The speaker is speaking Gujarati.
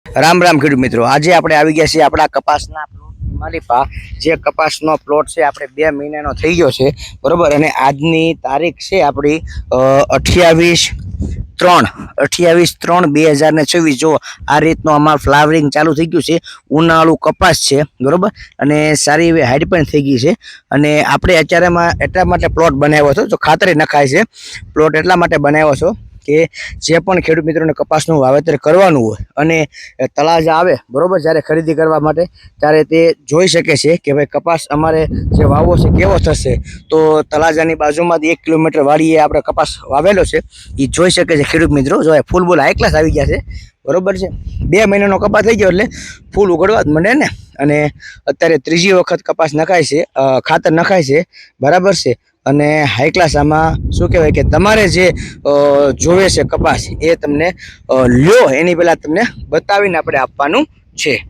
રામ રામ ખેડૂત મિત્રો, આજે આપણે આવી ગયા છીએ આપણા કપાસના પ્લોટની માલિપા. જે કપાસનો પ્લોટ છે આપણે 2 મહિનાનો થઈ ગયો છે, બરોબર. અને આજની તારીખ છે આપણી 28/3/2026. જો આ રીતનું અમારું ફ્લાવરિંગ ચાલુ થઈ ગયું છે. ઉનાળુ કપાસ છે, બરોબર. અને સારી એવી હાઈટ પણ થઈ ગઈ છે. અને આપણે અત્યારેમાં એટલા માટે પ્લોટ બનાવ્યો હતો, તો ખાતરે નખાય છે. પ્લોટ એટલા માટે બનાવ્યો છો કે જે પણ ખેડૂત મિત્રોને કપાસનું વાવેતર કરવાનું હોય અને તળાજા આવે, બરોબર, જ્યારે ખરીદી કરવા માટે, ત્યારે તે જોઈ શકે છે કે ભાઈ કપાસ અમારે જે વાવવો છે કેવો થશે. તો તળાજાની બાજુમાં 1 કિલોમીટર વાળીએ આપણે કપાસ વાવેલો છે, એ જોઈ શકે છે ખેડૂત મિત્રો. જો ફૂલ બોલ હાઈ ક્લાસ આવી ગયા છે, બરોબર છે. 2 મહિનાનો કપાસ થઈ ગયો એટલે ફૂલ ઉગડવા જ મળે ને. અને અત્યારે ત્રીજી વખત કપાસ નખાય છે, ખાતર નખાય છે, બરાબર છે. અને હાઈ ક્લાસ આમાં શું કહેવાય કે તમારે જે જોવે છે કપાસ, એ તમને લ્યો એની પહેલાં તમને બતાવીને આપણે આપવાનું છે.